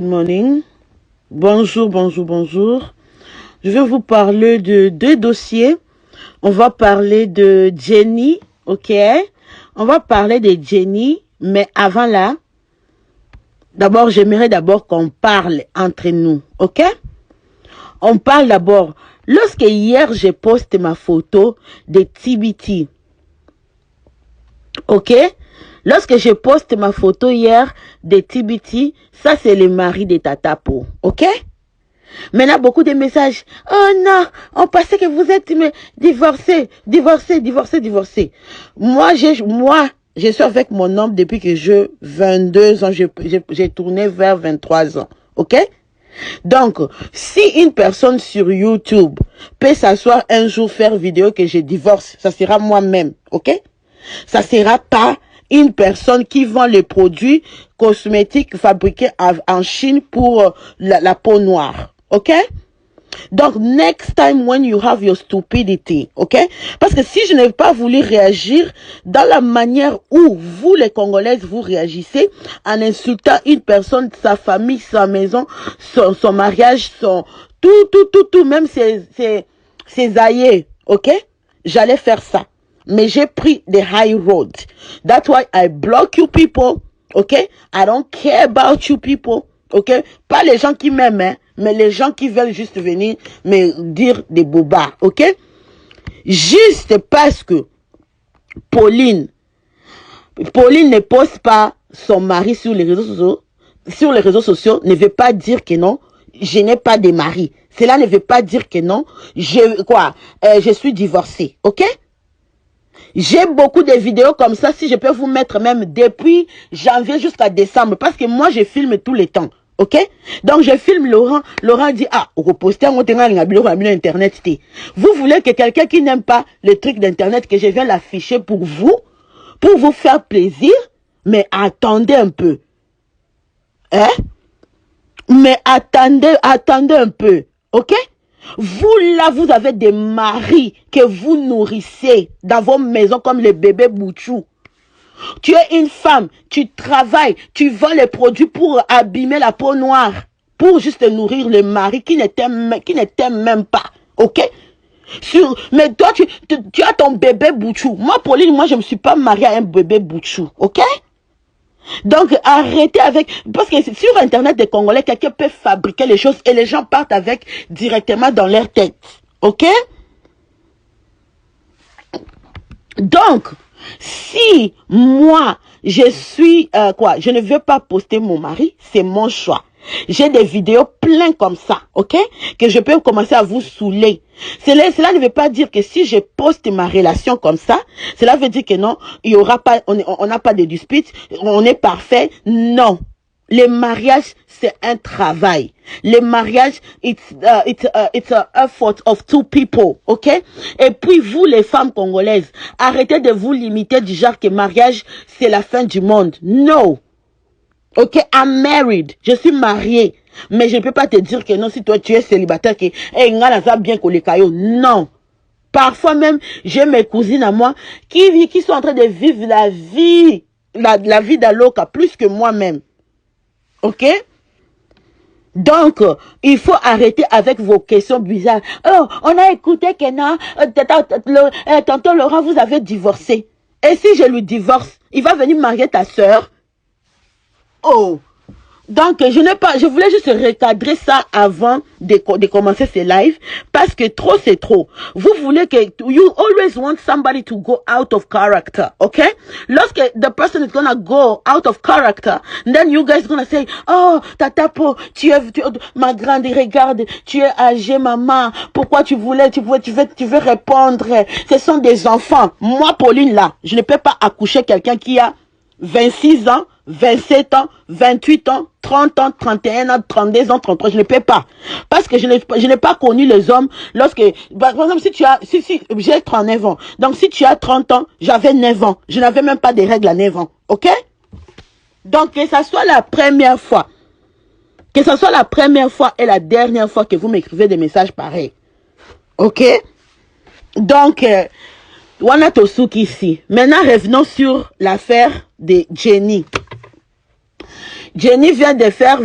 Good morning. Bonjour. Je vais vous parler de deux dossiers. On va parler de Jenny, ok? On va parler de Jenny, mais avant là, j'aimerais qu'on parle entre nous, ok? On parle d'abord. Lorsque hier, j'ai posté ma photo de TBT, ok? Lorsque je poste ma photo hier de TBT, ça c'est le mari de Tatapo, ok? Maintenant, beaucoup de messages. Oh non, on pensait que vous êtes divorcé. Moi, je suis avec mon homme depuis que j'ai 22 ans. J'ai tourné vers 23 ans, ok? Donc, si une personne sur YouTube peut s'asseoir un jour faire vidéo que je divorce, ça sera moi-même, ok? Ça sera pas une personne qui vend les produits cosmétiques fabriqués en Chine pour la peau noire. Ok? Donc, next time when you have your stupidity, ok? Parce que si je n'ai pas voulu réagir dans la manière où vous, les Congolaises, vous réagissez en insultant une personne, sa famille, sa maison, son mariage, tout, même ses aïeux, ok? J'allais faire ça. Mais j'ai pris the high road. That's why I block you people. Okay? I don't care about you people. Okay? Pas les gens qui m'aiment, hein, mais les gens qui veulent juste venir me dire des bobards. Okay? Juste parce que Pauline ne poste pas son mari sur les réseaux sociaux. Sur les réseaux sociaux ne veut pas dire que non, je n'ai pas de mari. Cela ne veut pas dire que non, je suis divorcée. Ok? J'ai beaucoup de vidéos comme ça, si je peux vous mettre même depuis janvier jusqu'à décembre, parce que moi je filme tout le temps, ok? Donc je filme Laurent, Laurent dit, ah, reposter en internet. Vous voulez que quelqu'un qui n'aime pas les trucs d'internet, que je viens l'afficher pour vous faire plaisir, mais attendez un peu, hein? Mais attendez un peu, ok? Vous là, vous avez des maris que vous nourrissez dans vos maisons comme les bébés Bouchou. Tu es une femme, tu travailles, tu vends les produits pour abîmer la peau noire, pour juste nourrir le mari qui ne t'aime même pas, ok? Mais toi, tu as ton bébé Bouchou. Moi, Pauline, je ne me suis pas mariée à un bébé Bouchou, ok? Donc, arrêtez avec... Parce que sur Internet des Congolais, quelqu'un peut fabriquer les choses et les gens partent avec directement dans leur tête. Ok? Donc, si moi, je suis... je ne veux pas poster mon mari, c'est mon choix. J'ai des vidéos plein comme ça, ok? Que je peux commencer à vous saouler. Cela ne veut pas dire que si je poste ma relation comme ça, cela veut dire que non, il y aura pas, on n'a pas de dispute, on est parfait. Non. Le mariage, c'est un travail. Le mariage, it's an effort of two people, ok? Et puis vous, les femmes congolaises, arrêtez de vous limiter du genre que mariage, c'est la fin du monde. No. Ok, I'm married. Je suis mariée. Mais je ne peux pas te dire que non, si toi tu es célibataire, que bien non. Parfois même, j'ai mes cousines à moi qui sont en train de vivre la vie d'Aloca plus que moi-même. Ok? Donc, il faut arrêter avec vos questions bizarres. Oh, on a écouté que non, tonton Laurent, vous avez divorcé. Et si je lui divorce, il va venir marier ta soeur. Oh, donc je voulais juste recadrer ça avant de commencer ce live parce que trop c'est trop. Vous voulez que you always want somebody to go out of character, okay? Lorsque the person is gonna go out of character, then you guys gonna say, oh, Tatapo, ma grande, regarde, tu es âgée, maman. Pourquoi tu veux répondre? Ce sont des enfants. Moi, Pauline là, je ne peux pas accoucher quelqu'un qui a 26 ans, 27 ans, 28 ans, 30 ans, 31 ans, 32 ans, 33, je ne peux pas. Parce que je n'ai pas connu les hommes lorsque, par exemple, si j'ai 39 ans. Donc, si tu as 30 ans, j'avais 9 ans. Je n'avais même pas de règles à 9 ans. Ok? Donc, que ça soit la première fois. Que ça soit la première fois et la dernière fois que vous m'écrivez des messages pareils. Ok? Donc, Wana Tosuki ici. Maintenant, revenons sur l'affaire de Jenny. Jenny vient de faire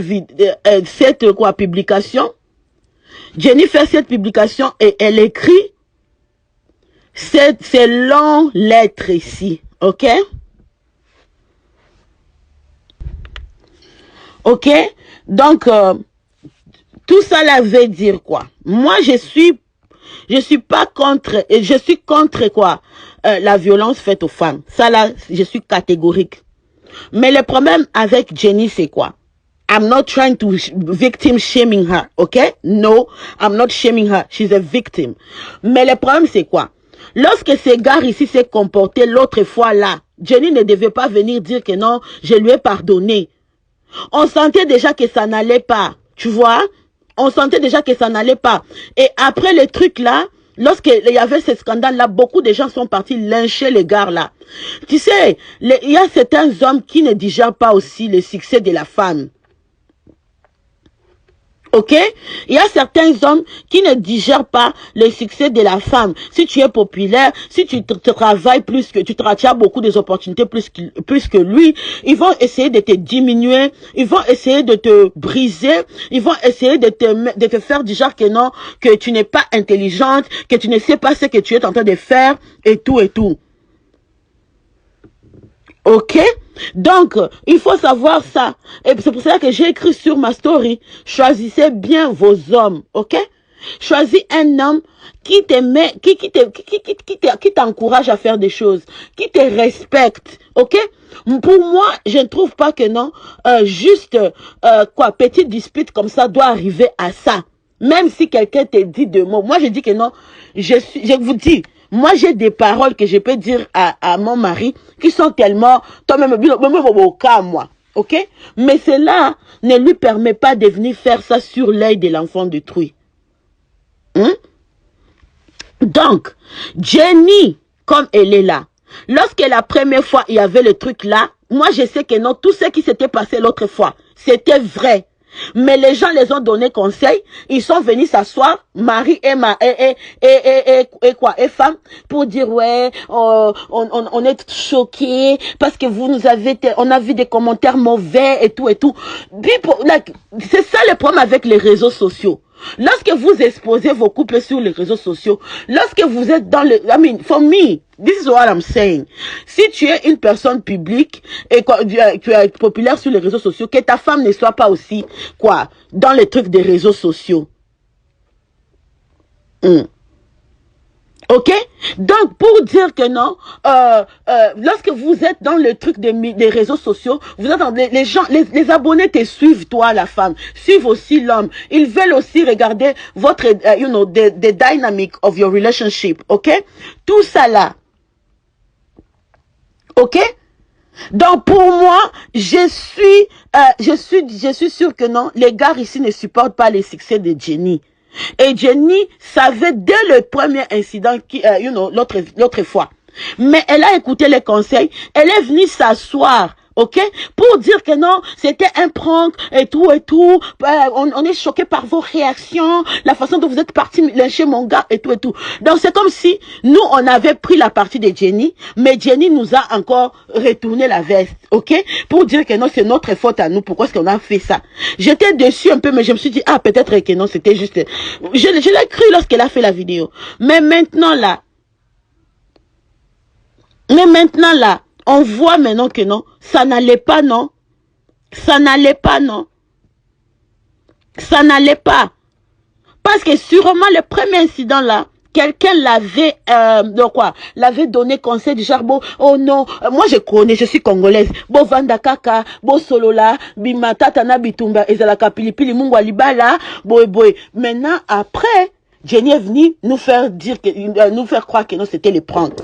cette publication. Jenny fait cette publication et elle écrit ces longues lettres ici. Ok? Ok? Donc, tout ça là veut dire quoi? Moi, je suis pas contre, je suis contre quoi? La violence faite aux femmes. Ça là, je suis catégorique. Mais le problème avec Jenny, c'est quoi? I'm not trying to victim shaming her, okay? No, I'm not shaming her. She's a victim. Mais le problème, c'est quoi? Lorsque ce gars ici s'est comporté l'autre fois là, Jenny ne devait pas venir dire que non, je lui ai pardonné. On sentait déjà que ça n'allait pas, tu vois? On sentait déjà que ça n'allait pas. Et après le truc là, lorsqu'il y avait ce scandale-là, beaucoup de gens sont partis lyncher les gars là. Tu sais, il y a certains hommes qui ne digèrent pas aussi le succès de la femme. Ok? Il y a certains hommes qui ne digèrent pas le succès de la femme. Si tu es populaire, si tu travailles plus que, tu as beaucoup des opportunités plus que lui, ils vont essayer de te diminuer, ils vont essayer de te briser, ils vont essayer de te faire du genre que non, que tu n'es pas intelligente, que tu ne sais pas ce que tu es en train de faire, et tout et tout. Ok? Donc, il faut savoir ça. Et c'est pour ça que j'ai écrit sur ma story, choisissez bien vos hommes, ok? Choisis un homme qui t'aime, qui t'encourage à faire des choses, qui te respecte, ok? Pour moi, je ne trouve pas que non, juste, petite dispute comme ça doit arriver à ça. Même si quelqu'un te dit deux mots. Moi, je dis que non, je vous dis, moi, j'ai des paroles que je peux dire à mon mari qui sont tellement, toi-même, au cas, moi, ok? Mais cela ne lui permet pas de venir faire ça sur l'œil de l'enfant détruit. Donc, Jenny, comme elle est là, lorsque la première fois, il y avait le truc là, moi, je sais que non, tout ce qui s'était passé l'autre fois, c'était vrai. Mais les gens les ont donné conseil, ils sont venus s'asseoir, mari et femme, pour dire ouais, on est choqués parce que vous nous avez, on a vu des commentaires mauvais et tout et tout. C'est ça le problème avec les réseaux sociaux. Lorsque vous exposez vos couples sur les réseaux sociaux, lorsque vous êtes dans le... I mean, for me, this is what I'm saying. Si tu es une personne publique et tu es populaire sur les réseaux sociaux, que ta femme ne soit pas aussi, dans les trucs des réseaux sociaux. Ok? Donc, pour dire que non, lorsque vous êtes dans le truc des réseaux sociaux, vous êtes les gens, les abonnés te suivent, toi, la femme, suivent aussi l'homme. Ils veulent aussi regarder votre, the dynamic of your relationship. Ok? Tout ça là. Ok? Donc, pour moi, je suis sûre que non, les gars ici ne supportent pas les succès de Jenny. Et Jenny savait dès le premier incident, l'autre fois. Mais elle a écouté les conseils. Elle est venue s'asseoir, ok? Pour dire que non, c'était un prank et tout et tout. On est choqué par vos réactions, la façon dont vous êtes parti lyncher mon gars et tout et tout. Donc c'est comme si nous, on avait pris la partie de Jenny, mais Jenny nous a encore retourné la veste, ok? Pour dire que non, c'est notre faute à nous. Pourquoi est-ce qu'on a fait ça? J'étais déçue un peu, mais je me suis dit, ah, peut-être que non, c'était juste... Je l'ai cru lorsqu'elle a fait la vidéo. Mais maintenant là, on voit maintenant que non, ça n'allait pas, non. Ça n'allait pas, non. Ça n'allait pas. Parce que sûrement le premier incident là, quelqu'un l'avait l'avait donné conseil du genre, bon, oh non, moi je connais, je suis congolaise, bo vanda kaka, bo solola, bimata tana bitumba, ezalaka pilipili mungu alibala, boy. Maintenant, après, Jenny est venue nous faire dire que, nous faire croire que non, c'était les pranks.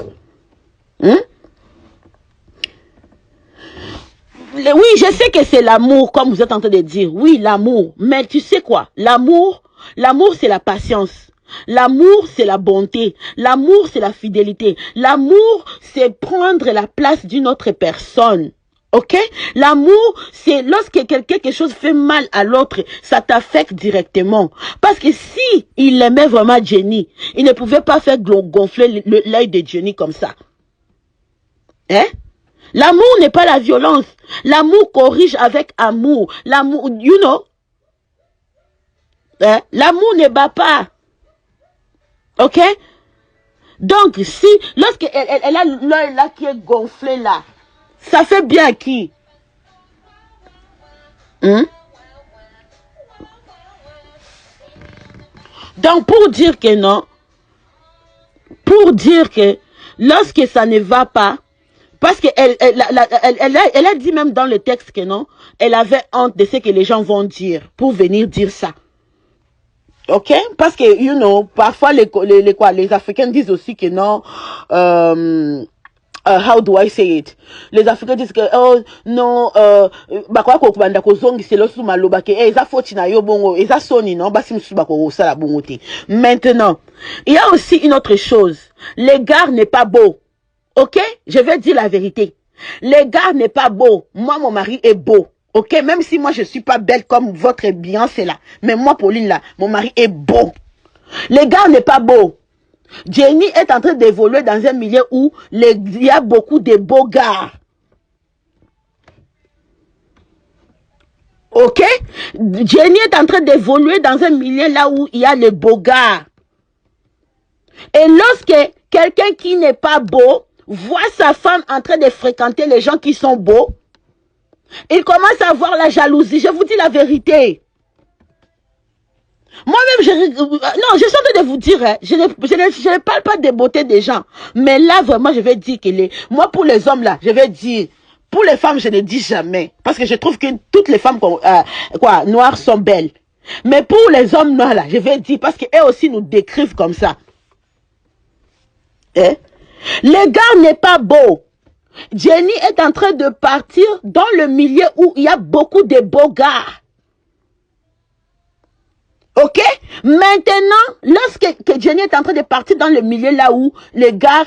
Oui, je sais que c'est l'amour, comme vous êtes en train de dire. Oui, l'amour. Mais tu sais quoi? L'amour, c'est la patience. L'amour, c'est la bonté. L'amour, c'est la fidélité. L'amour, c'est prendre la place d'une autre personne. Ok? L'amour, c'est lorsque quelque chose fait mal à l'autre, ça t'affecte directement. Parce que si il aimait vraiment Jenny, il ne pouvait pas faire gonfler l'œil de Jenny comme ça. Hein? L'amour n'est pas la violence. L'amour corrige avec amour. L'amour, you know. Hein? L'amour ne bat pas. Ok? Donc, si, lorsqu'elle a l'œil là qui est gonflé là, ça fait bien à qui? Hein? Donc, pour dire que non, pour dire que lorsque ça ne va pas, parce qu'elle elle a dit même dans le texte que non, elle avait honte de ce que les gens vont dire pour venir dire ça. Ok? Parce que, you know, parfois les Africains disent aussi que non, how do I say it? Les Africains disent que, oh, non, bakwa ko kubanda ko zongi c'est l'osu maloba ke, eza foti na yo bongo, eza soni, non, basi msu bako sala bongo te. Maintenant, il y a aussi une autre chose. L'égard n'est pas beau. Ok? Je vais dire la vérité. L'égard n'est pas beau. Moi, mon mari est beau. Ok? Même si moi, je suis pas belle comme votre Beyoncé là. Mais moi, Pauline là, mon mari est beau. L'égard n'est pas beau. Jenny est en train d'évoluer dans un milieu où il y a beaucoup de beaux gars. Ok? Jenny est en train d'évoluer dans un milieu là où il y a les beaux gars. Et lorsque quelqu'un qui n'est pas beau voit sa femme en train de fréquenter les gens qui sont beaux, il commence à avoir la jalousie. Je vous dis la vérité. Moi-même, non, je suis en train de vous dire, hein, je ne parle pas des beautés des gens. Mais là, vraiment, je vais dire que moi, pour les hommes, là, je vais dire, pour les femmes, je ne dis jamais. Parce que je trouve que toutes les femmes noires sont belles. Mais pour les hommes noirs, là, je vais dire, parce qu'eux aussi nous décrivent comme ça. Hein? Le gars n'est pas beau. Jenny est en train de partir dans le milieu où il y a beaucoup de beaux gars. Ok? Maintenant, lorsque Jenny est en train de partir dans le milieu là où les gars,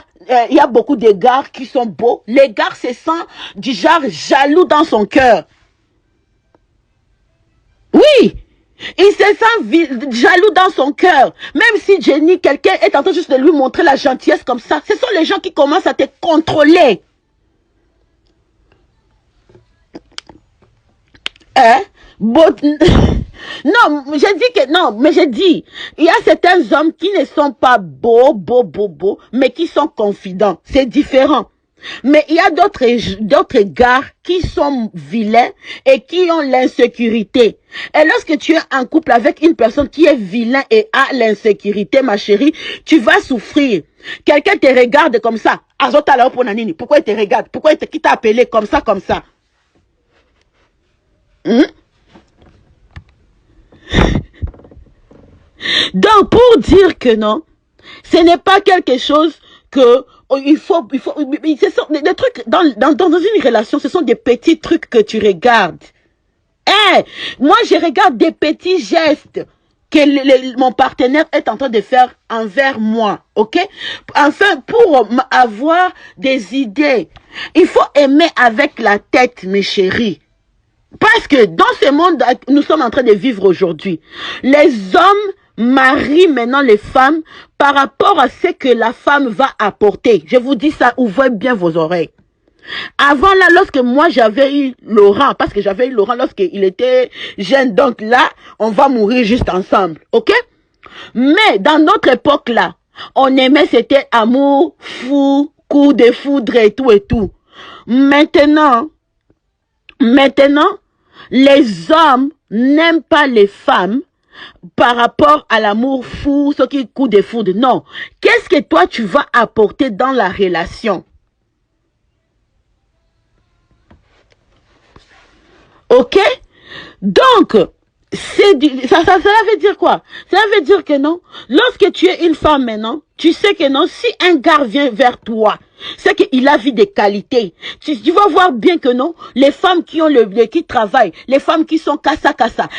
il y a beaucoup de gars qui sont beaux, les gars se sentent du genre jaloux dans son cœur. Oui! Il se sent jaloux dans son cœur. Même si Jenny, quelqu'un est en train juste de lui montrer la gentillesse comme ça, ce sont les gens qui commencent à te contrôler. Hein? Non, j'ai dit que non, mais j'ai dit, il y a certains hommes qui ne sont pas beaux, mais qui sont confidents. C'est différent. Mais il y a d'autres gars qui sont vilains et qui ont l'insécurité. Et lorsque tu es en couple avec une personne qui est vilain et a l'insécurité, ma chérie, tu vas souffrir. Quelqu'un te regarde comme ça. Pourquoi il te regarde? Pourquoi qui t'a appelé comme ça, comme ça? Donc, pour dire que non, ce n'est pas quelque chose que il faut ce sont des trucs dans une relation, ce sont des petits trucs que tu regardes. Moi, je regarde des petits gestes que mon partenaire est en train de faire envers moi, ok? Enfin, pour avoir des idées, il faut aimer avec la tête, mes chéris. Parce que dans ce monde que nous sommes en train de vivre aujourd'hui, les hommes marient maintenant les femmes par rapport à ce que la femme va apporter. Je vous dis ça, ouvrez bien vos oreilles. Avant là, lorsque moi j'avais eu Laurent, parce que j'avais eu Laurent lorsqu'il était jeune, donc là, on va mourir juste ensemble, ok? Mais dans notre époque là, on aimait, c'était amour, fou, coup de foudre et tout et tout. Maintenant, les hommes n'aiment pas les femmes par rapport à l'amour fou, ce qui est coup de foudre. Non. Qu'est-ce que toi tu vas apporter dans la relation? Ok? Donc, ça veut dire quoi? Ça veut dire que non. Lorsque tu es une femme maintenant, tu sais que non, si un gars vient vers toi, c'est qu'il a vu des qualités. Tu vas voir bien que non, les femmes qui ont qui travaillent, les femmes qui sont casa,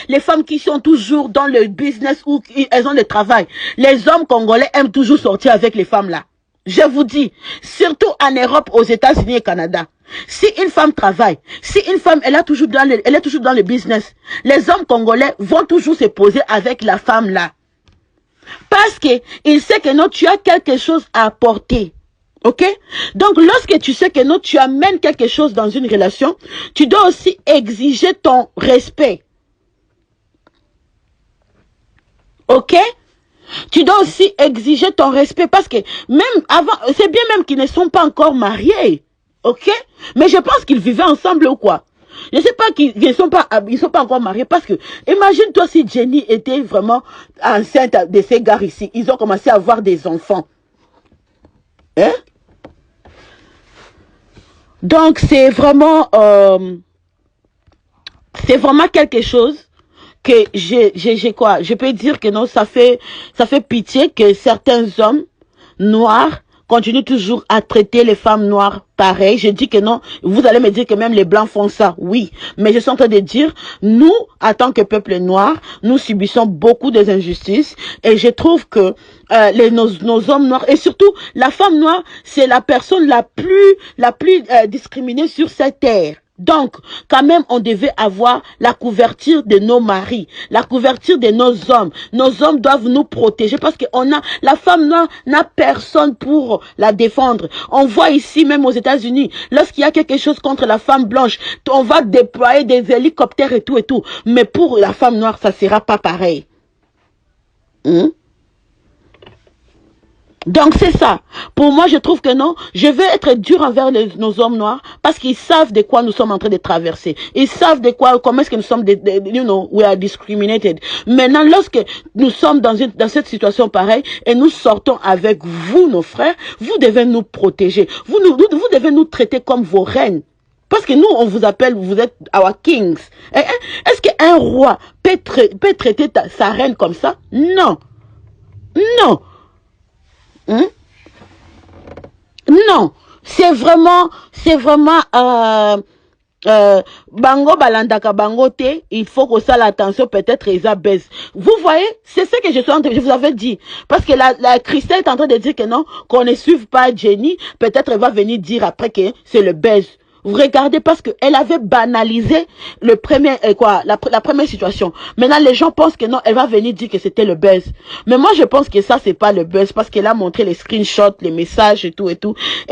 les femmes qui sont toujours dans le business où elles ont le travail. Les hommes congolais aiment toujours sortir avec les femmes là. Je vous dis, surtout en Europe, aux États-Unis et au Canada. Si une femme travaille, si une femme elle est toujours dans le business, les hommes congolais vont toujours se poser avec la femme là. Parce que il sait que non, tu as quelque chose à apporter. Ok? Donc, lorsque tu sais que non, tu amènes quelque chose dans une relation, tu dois aussi exiger ton respect. Ok? Tu dois aussi exiger ton respect parce que même avant, c'est bien même qu'ils ne sont pas encore mariés. Ok? Mais je pense qu'ils vivaient ensemble ou quoi? Je ne sais pas qu'ils ne sont pas encore mariés parce que imagine-toi si Jenny était vraiment enceinte de ces gars ici. Ils ont commencé à avoir des enfants. Hein? Donc c'est vraiment quelque chose que j'ai quoi? Je peux dire que non, ça fait pitié que certains hommes noirs continuent toujours à traiter les femmes noires pareil. Je dis que non, vous allez me dire que même les blancs font ça, oui. Mais je suis en train de dire, nous, en tant que peuple noir, nous subissons beaucoup des injustices et je trouve que nos hommes noirs, et surtout la femme noire, c'est la personne la plus discriminée sur cette terre. Donc, quand même, on devait avoir la couverture de nos maris, la couverture de nos hommes. Nos hommes doivent nous protéger parce que la femme noire n'a personne pour la défendre. On voit ici, même aux États-Unis, lorsqu'il y a quelque chose contre la femme blanche, on va déployer des hélicoptères et tout et tout. Mais pour la femme noire, ça sera pas pareil. Donc c'est ça. Pour moi, je trouve que non, je veux être dur envers nos hommes noirs parce qu'ils savent de quoi nous sommes en train de traverser. Ils savent de quoi, comment est-ce que nous sommes, we are discriminated. Maintenant, lorsque nous sommes dans cette situation pareille et nous sortons avec vous, nos frères, vous devez nous protéger. Vous devez nous traiter comme vos reines. Parce que nous, on vous appelle, vous êtes our kings. Est-ce qu'un roi peut traiter sa reine comme ça? Non. Non. Non, c'est vraiment bango balandaka bango te, il faut que ça l'attention peut-être ils baisse. Vous voyez, c'est ce que je vous avais dit parce que la Christelle est en train de dire que non, qu'on ne suive pas Jenny, peut-être elle va venir dire après que c'est le buzz. Vous regardez parce qu'elle avait banalisé la première situation. Maintenant, les gens pensent que non, elle va venir dire que c'était le buzz. Mais moi, je pense que ça, c'est pas le buzz parce qu'elle a montré les screenshots, les messages et tout, et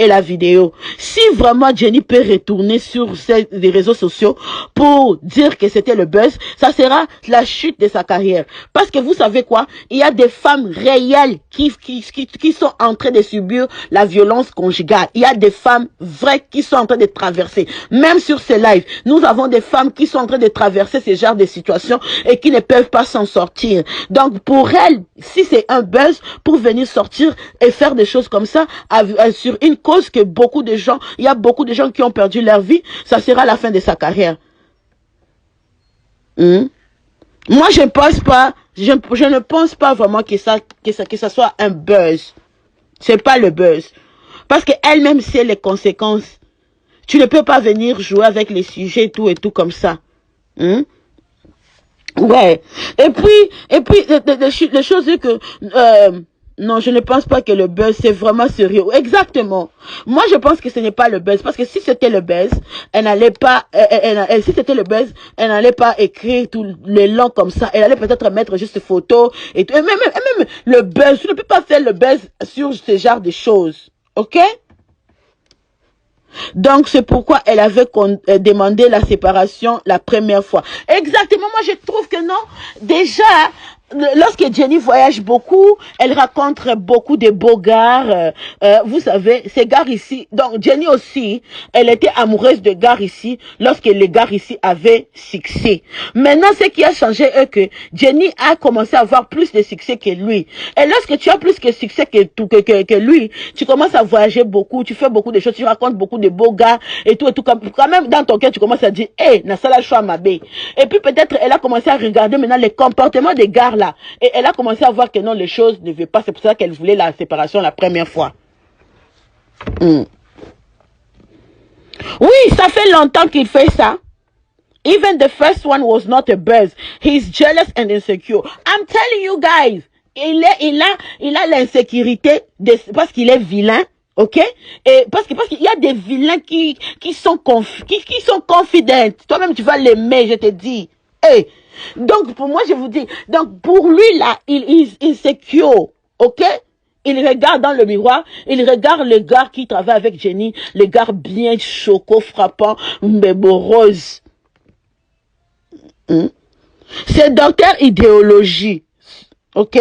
la vidéo. Si vraiment Jenny peut retourner sur les réseaux sociaux pour dire que c'était le buzz, ça sera la chute de sa carrière. Parce que vous savez quoi? Il y a des femmes réelles qui sont en train de subir la violence conjugale. Il y a des femmes vraies qui sont en train de traverser. Même sur ces lives, nous avons des femmes qui sont en train de traverser ce genre de situations et qui ne peuvent pas s'en sortir. Donc pour elles, si c'est un buzz pour venir sortir et faire des choses comme ça sur une cause que il y a beaucoup de gens qui ont perdu leur vie, ça sera la fin de sa carrière. Moi je ne pense pas vraiment que ça soit un buzz. C'est pas le buzz. Parce qu'elle-même sait les conséquences. Tu ne peux pas venir jouer avec les sujets et tout comme ça. Ouais. Et puis, les choses c'est que, non, je ne pense pas que le buzz, c'est vraiment sérieux. Exactement. Moi, je pense que ce n'est pas le buzz. Parce que si c'était le buzz, elle n'allait pas, si c'était le buzz, elle n'allait pas écrire tout le long comme ça. Elle allait peut-être mettre juste photos et tout. Et même le buzz, tu ne peux pas faire le buzz sur ce genre de choses. Ok? Donc, c'est pourquoi elle avait demandé la séparation la première fois. Exactement, moi je trouve que non. Déjà, lorsque Jenny voyage beaucoup, elle rencontre beaucoup de beaux gars. Vous savez, ces gars ici. Donc, Jenny aussi, elle était amoureuse de gars ici lorsque les gars ici avaient succès. Maintenant, ce qui a changé est que Jenny a commencé à avoir plus de succès que lui. Et lorsque tu as plus de succès que lui, tu commences à voyager beaucoup, tu fais beaucoup de choses, tu racontes beaucoup de beaux gars et tout. Quand même, dans ton cœur, tu commences à dire, hey, Nassala Chouamabe. Et puis peut-être, elle a commencé à regarder maintenant les comportements des gars là. Et elle a commencé à voir que non, les choses ne veulent pas. C'est pour ça qu'elle voulait la séparation la première fois. Oui, ça fait longtemps qu'il fait ça. Even the first one was not a buzz. He's jealous and insecure. I'm telling you guys, il a l'insécurité parce qu'il est vilain. Ok? Et parce qu'il y a des vilains qui sont confidents. Toi-même, tu vas l'aimer, je te dis. Hey. Donc, pour moi, je vous dis, donc, pour lui, là, il est insecure. Ok? Il regarde dans le miroir, il regarde le gars qui travaille avec Jenny, le gars bien choco, frappant, mais beau rose. C'est docteur idéologie. Ok?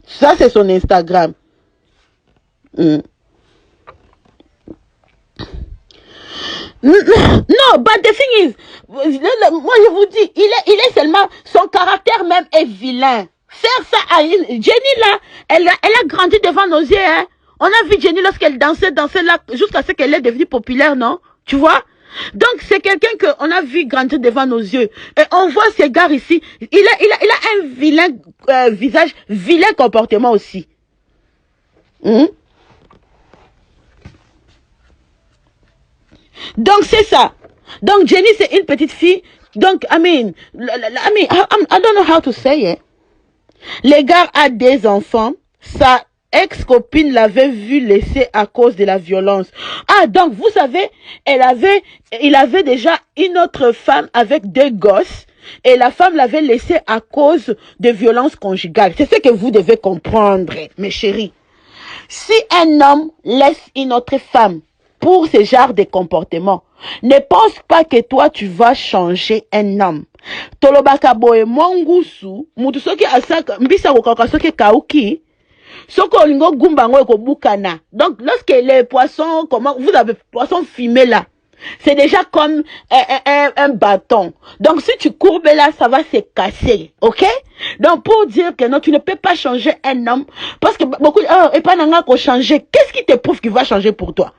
Ça, c'est son Instagram. Non, but the thing is, moi je vous dis, il est seulement, son caractère même est vilain. Faire ça à une, Jenny là, elle a grandi devant nos yeux, hein. On a vu Jenny lorsqu'elle dansait là, jusqu'à ce qu'elle est devenue populaire, non? Tu vois? Donc c'est quelqu'un qu'on a vu grandir devant nos yeux. Et on voit ces gars ici, il a un vilain visage, vilain comportement aussi. Donc c'est ça. Donc Jenny c'est une petite fille. Donc I don't know how to say it. Le gars a des enfants. Sa ex-copine l'avait vu laisser à cause de la violence. Ah donc vous savez, il avait déjà une autre femme avec 2 gosses. Et la femme l'avait laissé à cause de violences conjugales. C'est ce que vous devez comprendre, mes chéris. Si un homme laisse une autre femme pour ce genre de comportement, ne pense pas que toi tu vas changer un homme. Tolobaka boye mongusu, mutu soki asaka mbisa kokaka soki kauki, soko olingo gumbango eko bukana. Donc lorsque les poissons, comment vous avez poisson fumé là, c'est déjà comme un bâton. Donc si tu courbes là, ça va se casser, ok? Donc pour dire que non, tu ne peux pas changer un homme, parce que beaucoup, et pas nanga ko changer. Qu'est-ce qui te prouve qu'il va changer pour toi?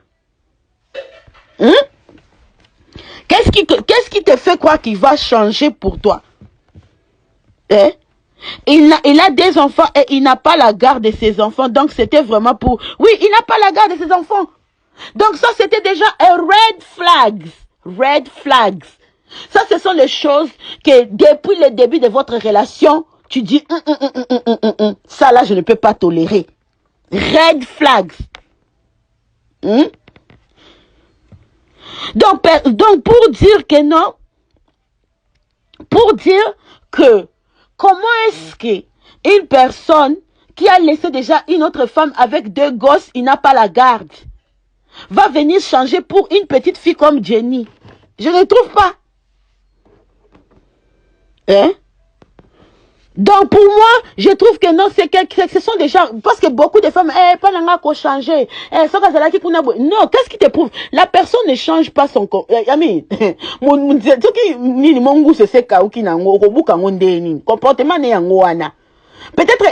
Qu'est-ce qui te fait croire qu'il va changer pour toi? Il a des enfants et il n'a pas la garde de ses enfants. Donc c'était vraiment pour... Oui, il n'a pas la garde de ses enfants. Donc ça, c'était déjà un red flags. Red flags. Ça, ce sont les choses que depuis le début de votre relation, tu dis, ça là, je ne peux pas tolérer. Red flags. Donc pour dire que non, pour dire que comment est-ce qu'une personne qui a laissé déjà une autre femme avec 2 gosses, il n'a pas la garde, va venir changer pour une petite fille comme Jenny? Je ne trouve pas. Donc pour moi, je trouve que non, ce sont déjà, parce que beaucoup de femmes, pas n'a qu'à changer. Non, qu'est-ce qui te prouve? La personne ne change pas son corps. Peut-être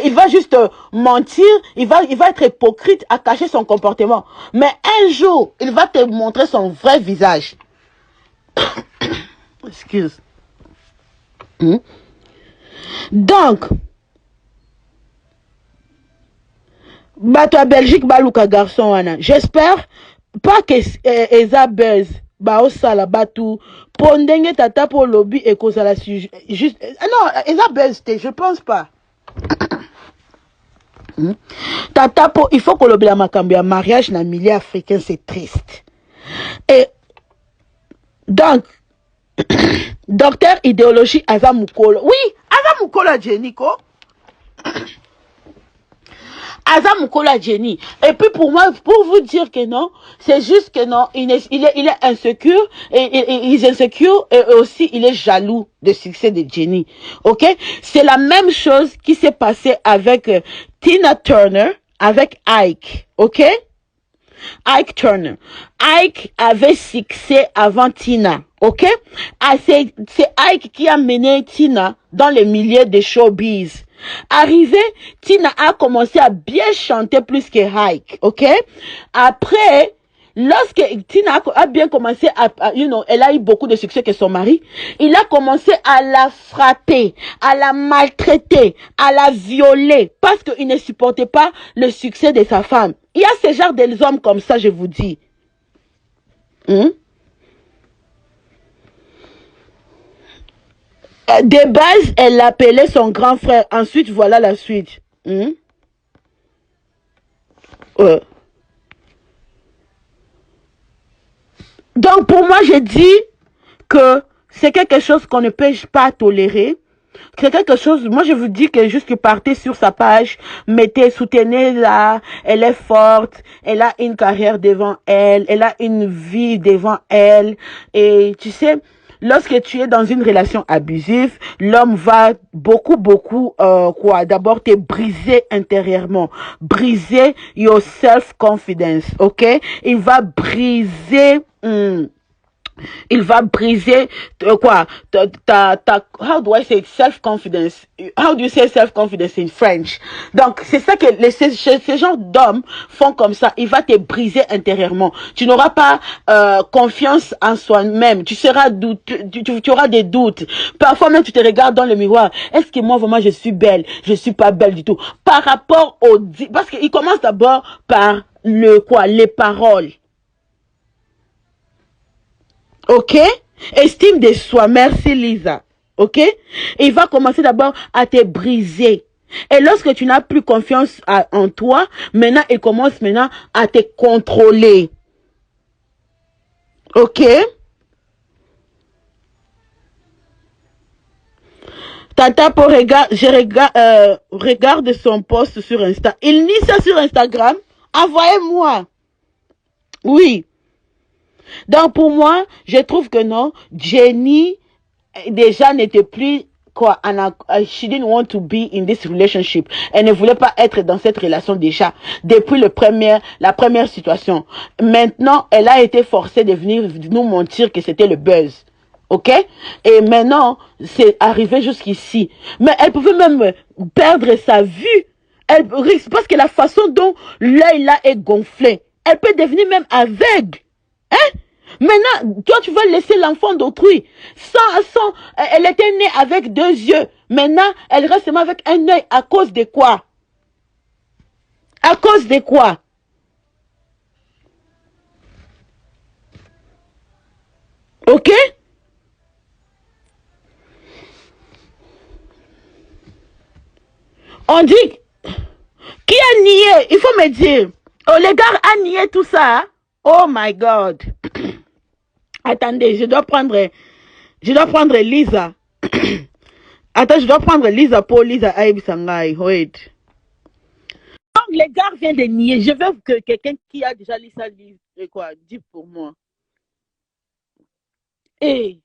il va juste mentir, il va être hypocrite à cacher son comportement. Mais un jour, il va te montrer son vrai visage. Excuse. Donc, bato Belgique baluka garçon wana. J'espère pas que eza buzz ba osala batu pondenge tata po lobby et kozala juste non, eza buzz je pense pas. Tata po il faut que lobby la makambo ya mariage na milieu africain, c'est triste. Et donc docteur idéologie Aza Mukolo. Oui, Aza Mukolo Jeniko. Aza Mukolo Jenny. Et puis pour moi, pour vous dire que non, c'est juste que non, il est insécure et il est insécure et aussi il est jaloux du succès de Jenny. Ok? C'est la même chose qui s'est passé avec Tina Turner, avec Ike. Ok? Ike Turner. Ike avait succès avant Tina. Ok? Ah, c'est Ike qui a mené Tina dans le milieu des showbiz. Arrivé, Tina a commencé à bien chanter plus que Ike. Ok? Après, lorsque Tina a bien commencé elle a eu beaucoup de succès que son mari, il a commencé à la frapper, à la maltraiter, à la violer parce qu'il ne supportait pas le succès de sa femme. Il y a ce genre d'hommes comme ça, je vous dis. De base, elle l'appelait son grand frère. Ensuite, voilà la suite. Donc, pour moi, je dis que c'est quelque chose qu'on ne peut pas tolérer. C'est quelque chose, moi je vous dis que juste que partez sur sa page, mettez, soutenez-la, elle est forte, elle a une carrière devant elle, elle a une vie devant elle, et tu sais, lorsque tu es dans une relation abusive, l'homme va beaucoup, quoi, d'abord te briser intérieurement, briser your self-confidence, ok? Il va briser, il va briser quoi how do I say self-confidence, how do you say self-confidence in French? Donc c'est ça que ces gens d'hommes font comme ça, il va te briser intérieurement, tu n'auras pas confiance en soi-même, tu seras tu auras des doutes, parfois même tu te regardes dans le miroir, est-ce que moi vraiment je suis belle, je suis pas belle du tout, par rapport au, parce qu'il commence d'abord par les paroles. Ok? Estime de soi. Merci Lisa. Ok? Il va commencer d'abord à te briser. Et lorsque tu n'as plus confiance en toi, maintenant, il commence maintenant à te contrôler. Ok? Tata pour regarde son post sur Insta. Il nie ça sur Instagram. Envoyez-moi. Oui. Donc pour moi, je trouve que non, Jenny déjà n'était plus quoi, she didn't want to be in this relationship. Elle ne voulait pas être dans cette relation déjà depuis la première situation. Maintenant, elle a été forcée de venir nous mentir que c'était le buzz. Ok? Et maintenant, c'est arrivé jusqu'ici. Mais elle pouvait même perdre sa vue. Elle risque, parce que la façon dont l'œil là est gonflé, elle peut devenir même aveugle. Hein? Maintenant, toi, tu vas laisser l'enfant d'autrui. Elle était née avec deux yeux. Maintenant, elle reste seulement avec un œil. À cause de quoi? À cause de quoi? Ok? On dit, qui a nié? Il faut me dire. Oh, les gars a nié tout ça. Hein? Oh my God. Attendez, je dois prendre Lisa. Attends, je dois prendre Lisa pour Lisa Aïb Sangai. Wait. Donc, les gars viennent de nier. Je veux que quelqu'un qui a déjà lu ça dise quoi, dit pour moi. Et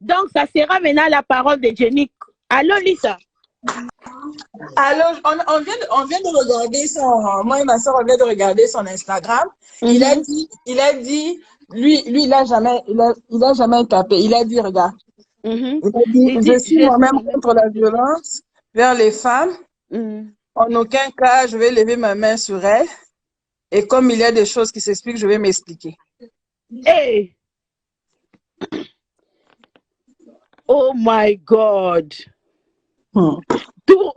donc, ça sera maintenant la parole de Jenny. Allô, Lisa? Alors, on vient de regarder moi et ma soeur, on vient de regarder son Instagram. Il a dit, lui, il a jamais tapé. Il a dit, regarde. Il a dit, je suis moi-même contre la violence vers les femmes. En aucun cas, je vais lever ma main sur elle. Et comme il y a des choses qui s'expliquent, je vais m'expliquer. Hey! Oh my God! Non. Il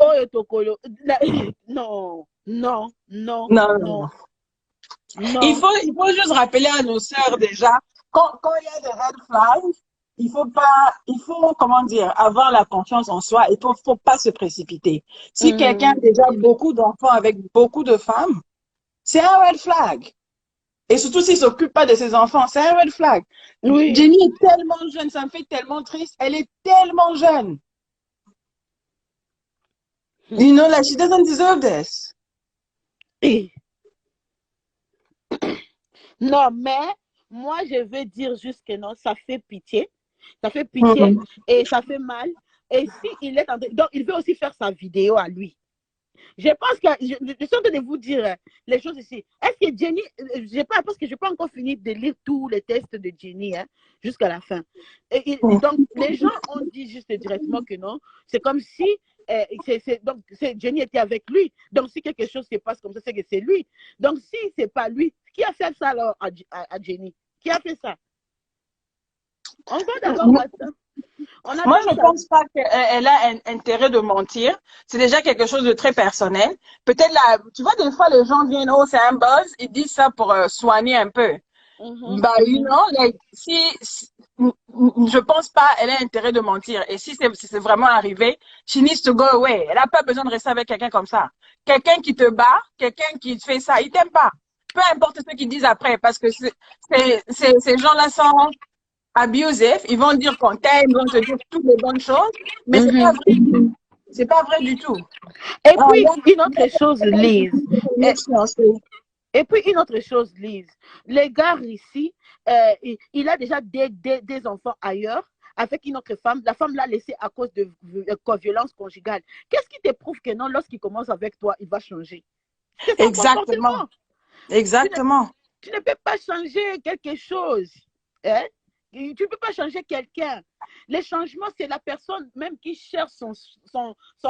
faut juste rappeler à nos sœurs déjà, quand il y a des red flags, il faut, comment dire, avoir la confiance en soi, il faut pas se précipiter. Si quelqu'un a déjà beaucoup d'enfants avec beaucoup de femmes, c'est un red flag. Et surtout s'il s'occupe pas de ses enfants, c'est un red flag. Oui. Jenny est tellement jeune, ça me fait tellement triste, elle est tellement jeune. You know, like, she doesn't deserve this. Non, mais moi, je veux dire juste que non, ça fait pitié. Ça fait pitié et ça fait mal. Et si il est en train... Donc, il veut aussi faire sa vidéo à lui. Je pense que... Je suis en train de vous dire les choses ici. Est-ce que Jenny... parce que je n'ai pas encore fini de lire tous les tests de Jenny jusqu'à la fin. Donc, les gens ont dit juste directement que non. C'est comme si... donc, Jenny était avec lui. Donc, si quelque chose se passe comme ça, c'est que c'est lui. Donc, si ce n'est pas lui, qui a fait ça alors à Jenny? Qui a fait ça? On va d'abord voir ça. Moi, je ne pense pas qu'elle a un intérêt de mentir. C'est déjà quelque chose de très personnel. Peut-être là, tu vois, des fois, les gens viennent, oh, c'est un buzz, ils disent ça pour soigner un peu. Bah, you know, like, je pense pas, elle a intérêt de mentir. Et si c'est vraiment arrivé, she needs to go away. Elle n'a pas besoin de rester avec quelqu'un comme ça. Quelqu'un qui te bat, quelqu'un qui te fait ça, il t'aime pas. Peu importe ce qu'ils disent après, parce que ces gens-là sont abusif, ils vont dire qu'on t'aime, ils vont te dire toutes les bonnes choses, mais c'est pas vrai. C'est pas vrai du tout. Et puis, une autre chose, Lise. Et puis, une autre chose, Lise. Les gars ici, il a déjà des enfants ailleurs avec une autre femme. La femme l'a laissé à cause de violence conjugale. Qu'est-ce qui te prouve que non, lorsqu'il commence avec toi, il va changer? C'est son comportement. Exactement. Tu ne peux pas changer quelque chose. Hein? Tu ne peux pas changer quelqu'un. Les changements, c'est la personne même qui cherche son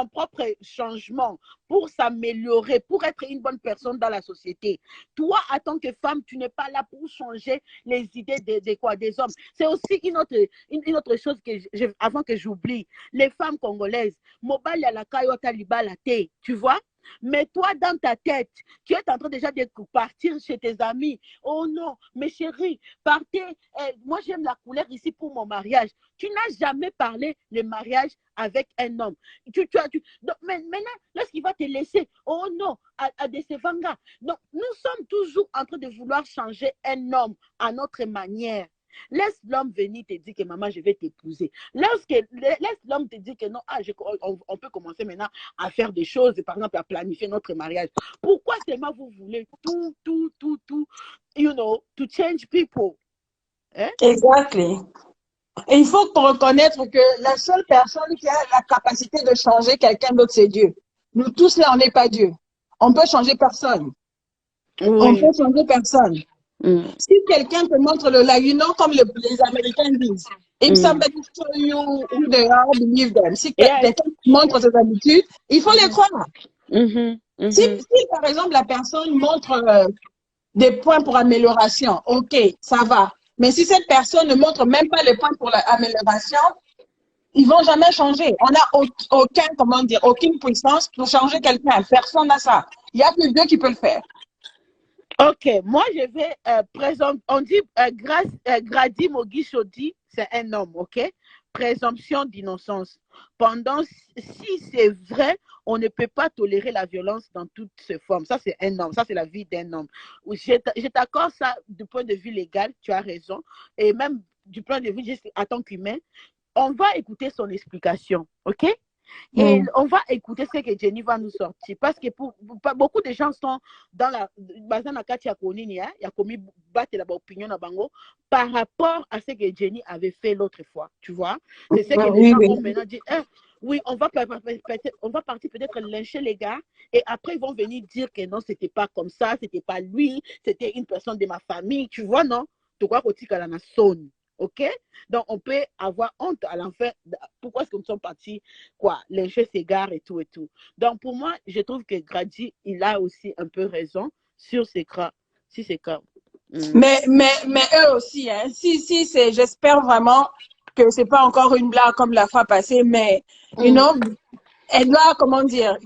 propre changement pour s'améliorer, pour être une bonne personne dans la société. Toi, en tant que femme, tu n'es pas là pour changer les idées des hommes. C'est aussi une autre chose avant que j'oublie. Les femmes congolaises, mobile à la kayota libala te, tu vois? Mais toi, dans ta tête, tu es en train déjà de partir chez tes amis. Oh non, mes chéris, partez. Moi, j'aime la couleur ici pour mon mariage. Tu n'as jamais parlé le mariage avec un homme. Donc, mais maintenant, lorsqu'il va te laisser, oh non, à des Sevanga. Donc, nous sommes toujours en train de vouloir changer un homme à notre manière. Laisse l'homme venir te dire que maman, je vais t'épouser. Laisse l'homme te dire que non, on peut commencer maintenant à faire des choses, par exemple, à planifier notre mariage. Pourquoi seulement vous voulez tout, to change people? Hein? Exactly. Et il faut reconnaître que la seule personne qui a la capacité de changer quelqu'un d'autre, c'est Dieu. Nous tous là, on n'est pas Dieu. On peut changer personne. Oui. On peut changer personne. Si quelqu'un te montre le light, comme les Américains disent, if somebody show you who they are, believe them. Si quelqu'un te montre ses habitudes, il faut les croire. Si, par exemple, la personne montre des points pour amélioration, ok, ça va. Mais si cette personne ne montre même pas les points pour l'amélioration, ils vont jamais changer. On n'a aucune puissance pour changer quelqu'un. Personne n'a ça. Il n'y a que Dieu qui peut le faire. Ok, moi je vais présenter, on dit Grady Moguishodi, c'est un homme, ok? Présomption d'innocence. Pendant, si c'est vrai, on ne peut pas tolérer la violence dans toutes ses formes. Ça, c'est un homme, ça, c'est la vie d'un homme. Je t'accorde ça du point de vue légal, tu as raison, et même du point de vue juste en tant qu'humain. On va écouter son explication, ok? Et on va écouter ce que Jenny va nous sortir. Parce que pour beaucoup de gens sont dans la il y a commis battre la opinion par rapport à ce que Jenny avait fait l'autre fois. Tu vois? C'est ce que les gens ont maintenant dit. Oui, on va partir peut-être lyncher les gars et après ils vont venir dire que non, c'était pas comme ça, c'était pas lui, c'était une personne de ma famille. Tu vois, non? Tu vois qu'on tika la sonne. OK? Donc, on peut avoir honte à l'enfer. Pourquoi est-ce que nous sommes partis, lyncher ses gars et tout et tout. Donc, pour moi, je trouve que Grady, il a aussi un peu raison sur ces cas. Mais eux aussi, hein. J'espère vraiment que c'est pas encore une blague comme la fois passée, mais, elle doit,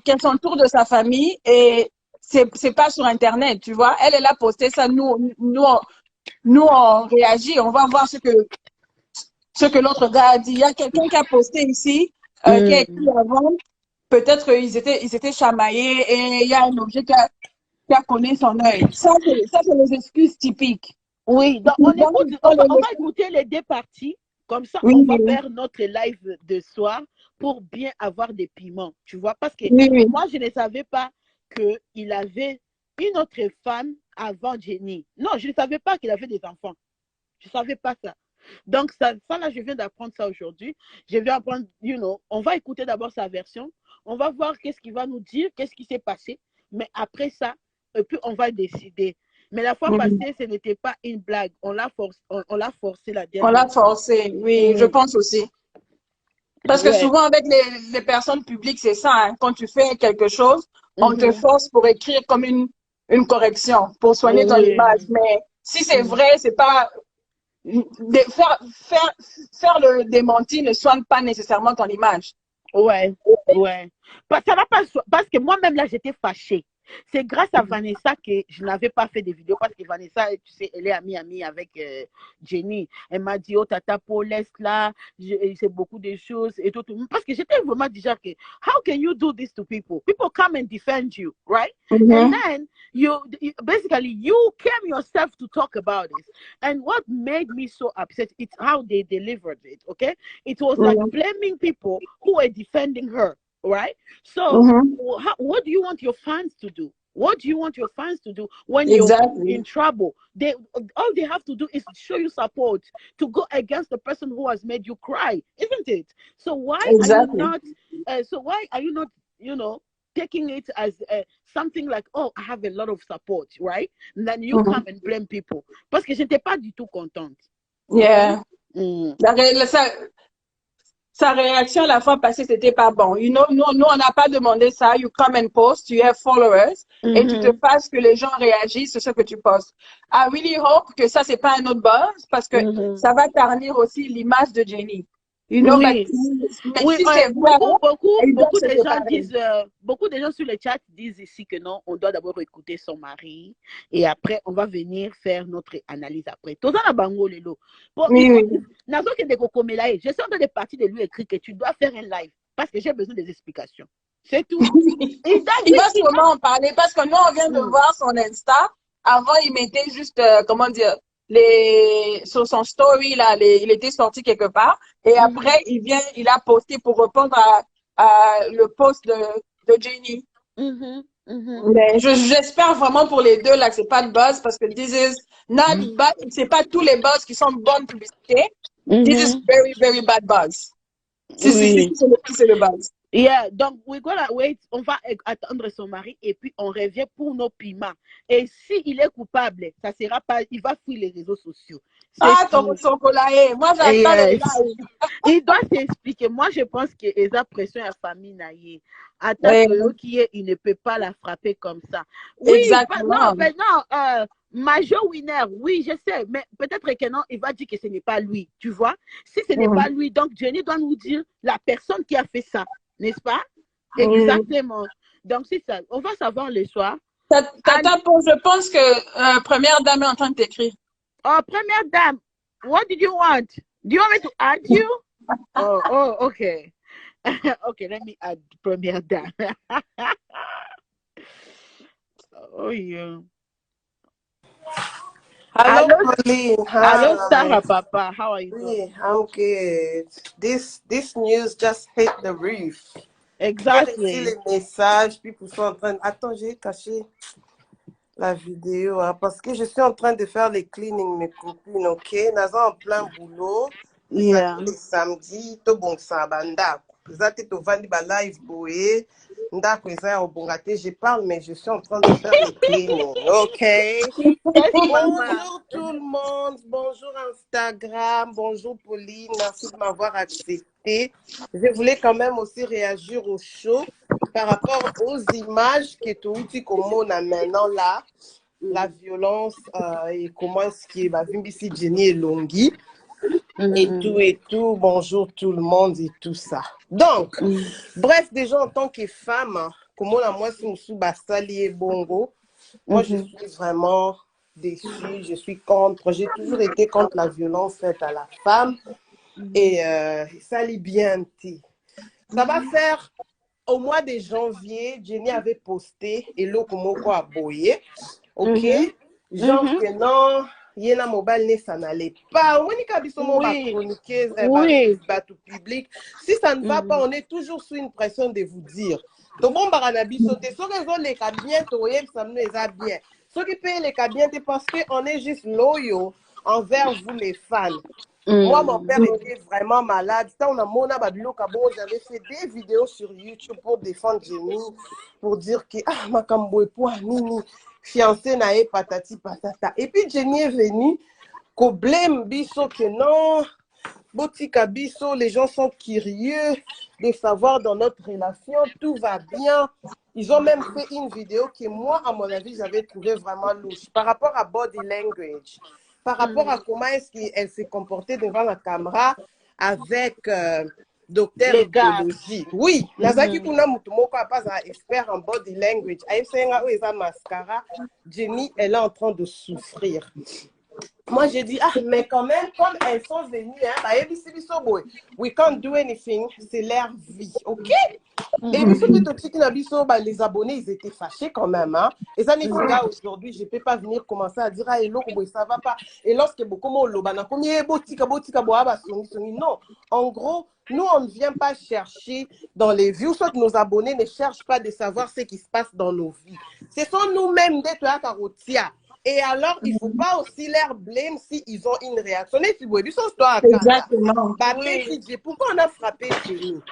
qu'elle s'entoure de sa famille et c'est pas sur Internet, tu vois. Elle a posté ça, nous, on réagit, on va voir ce que l'autre gars a dit. Il y a quelqu'un qui a posté ici, qui a écrit avant, peut-être qu'ils étaient chamaillés et il y a un objet qui a collé son œil. Ça, c'est les excuses typiques. Oui, donc on va écouter les deux parties, comme ça on va faire notre live de soir pour bien avoir des piments, tu vois, parce que moi je ne savais pas qu'il avait une autre femme avant Jenny. Non, je ne savais pas qu'il avait des enfants. Je ne savais pas ça. Donc, ça là, je viens d'apprendre ça aujourd'hui. Je viens apprendre, on va écouter d'abord sa version. On va voir qu'est-ce qu'il va nous dire, qu'est-ce qui s'est passé. Mais après ça, puis on va décider. Mais la fois passée, ce n'était pas une blague. On l'a forcé la dernière. On l'a forcé, oui, je pense aussi. Parce que souvent, avec les personnes publiques, c'est ça. Hein. Quand tu fais quelque chose, on te force pour écrire comme une correction, pour soigner ton image. Mais si c'est vrai, c'est pas... Faire le démenti ne soigne pas nécessairement ton image. Ouais. Ça va pas... Parce que moi-même, là, j'étais fâchée. C'est grâce à Vanessa que je n'avais pas fait des vidéos parce que Vanessa, tu sais, elle est amie avec Jenny. Elle m'a dit, oh tata Paul, laisse là, c'est beaucoup de choses et tout. Parce que j'étais vraiment déjà que, how can you do this to people? People come and defend you, right? And then basically you came yourself to talk about this. And what made me so upset, it's how they delivered it, okay? It was like blaming people who were defending her. Right? So, what do you want your fans to do? What do you want your fans to do when you're in trouble? All they have to do is show you support to go against the person who has made you cry, isn't it? So why are you not? You know, taking it as something like, oh, I have a lot of support, right? And then you come and blame people. Parce que je n'étais pas du tout contente. Yeah. Sa réaction la fois passée, c'était pas bon. You know, nous, on n'a pas demandé ça. You come and post, you have followers, et tu te fasses que les gens réagissent sur ce que tu postes. I really hope que ça, c'est pas un autre buzz, parce que ça va ternir aussi l'image de Jenny. You know, oui, si c'est vrai, beaucoup de gens sur le chat disent ici que non, on doit d'abord écouter son mari et après on va venir faire notre analyse après. Tout ça na bango lelo. Bon, je suis en train de partir de lui écrire que tu dois faire un live parce que j'ai besoin des explications. C'est tout. Il va sûrement en parler parce que nous on vient de voir son Insta. Avant il mettait juste comment dire, sur son story là, il était sorti quelque part et après il a posté pour répondre à le post de Jenny. Mais j'espère vraiment pour les deux là que c'est pas de buzz parce que this is not bad, c'est pas tous les buzz qui sont bonnes publicités. This is very very bad buzz. C'est le buzz. Yeah, donc we're gonna wait, on va attendre son mari et puis on revient pour nos piments. Et s'il est coupable, ça sera pas, il va fuir les réseaux sociaux. Ton chocolat, moi j'attends les lives. Il doit s'expliquer. Moi je pense que Esa pression à famille naïe. Attends il ne peut pas la frapper comme ça. Oui, exactement. Non, Major Winner, oui, je sais, mais peut-être que non, il va dire que ce n'est pas lui, tu vois. Si ce n'est pas lui, donc Jenny doit nous dire la personne qui a fait ça. N'est-ce pas? Exactement. Donc, c'est ça. On va savoir le soir. Je pense que Première Dame est en train de t'écrire. Oh, Première Dame, what did you want? Do you want me to add you? Oh, okay. Okay, let me add Première Dame. Oh, yeah. Hello, Pauline. Hello, Sarah, Papa. How are you doing? I'm good. This news just hit the roof. Exactly. J'ai reçu les messages, people sont en train... Attends, j'ai caché la vidéo parce que je suis en train de faire les cleaning, mes copines, ok? Nous sommes en plein boulot. Yeah. Les samedis, tout bon sabanda. Vous êtes au vandi ba live boé. Je parle, mais je suis en train de faire le cleaning, ok? Bonjour tout le monde, bonjour Instagram, bonjour Pauline, merci de m'avoir accepté. Je voulais quand même aussi réagir au show par rapport aux images que tu comme maintenant là, la violence et comment est-ce qu'il va venir ici Jenny et Longhi. Et tout, bonjour tout le monde et tout ça. Donc, bref, déjà en tant que femme, comment moi, si je suis Bastali et Bongo, moi je suis vraiment déçue, je suis contre, j'ai toujours été contre la violence faite à la femme et ça l'est bien dit. Ça va faire au mois de janvier, Jenny avait posté Hello Komoko a boyé, ok? Genre que non. Yena mobile ne ça n'allait pas. Tout public. Si ça ne va pas, on est toujours sous une pression de vous dire. Donc bon baranabi sauter. Ceux qui ont les cabines, ça nous les a bien. Ceux qui payent les cabines, c'est parce qu'on est juste loyaux envers vous les fans. Moi, mon père était vraiment malade. J'avais fait des vidéos sur YouTube pour défendre Jenny, pour dire que ma cambo nini. Fiancé nae patati patata. Et puis Jenny est venue, qu'on blâme biso que non, botika biso, les gens sont curieux de savoir dans notre relation, tout va bien. Ils ont même fait une vidéo que moi, à mon avis, j'avais trouvé vraiment louche par rapport à body language, par rapport à comment est-ce qu'elle s'est comportée devant la caméra avec docteur Les gars. biologie. Oui, nazaki kuna mutu moko pas un expert en body language. Aïsenga oeza mascara. Jenny, elle est en train de souffrir. Moi, j'ai dit, ah, mais quand même, comme elles sont venues, hein, we can't do anything, c'est leur vie, ok? Et les abonnés, ils étaient fâchés quand même. Hein? Et ça, aujourd'hui, je ne peux pas venir commencer à dire, ah, hello, ça va pas. Et lorsque beaucoup non, en gros, nous, on ne vient pas chercher dans les vues, soit nos abonnés ne cherchent pas de savoir ce qui se passe dans nos vies. Ce sont nous-mêmes d'être à Karotia. Et alors, il ne faut pas aussi leur blâmer s'ils ont une réaction. Exactement. Pourquoi on a frappé chez nous?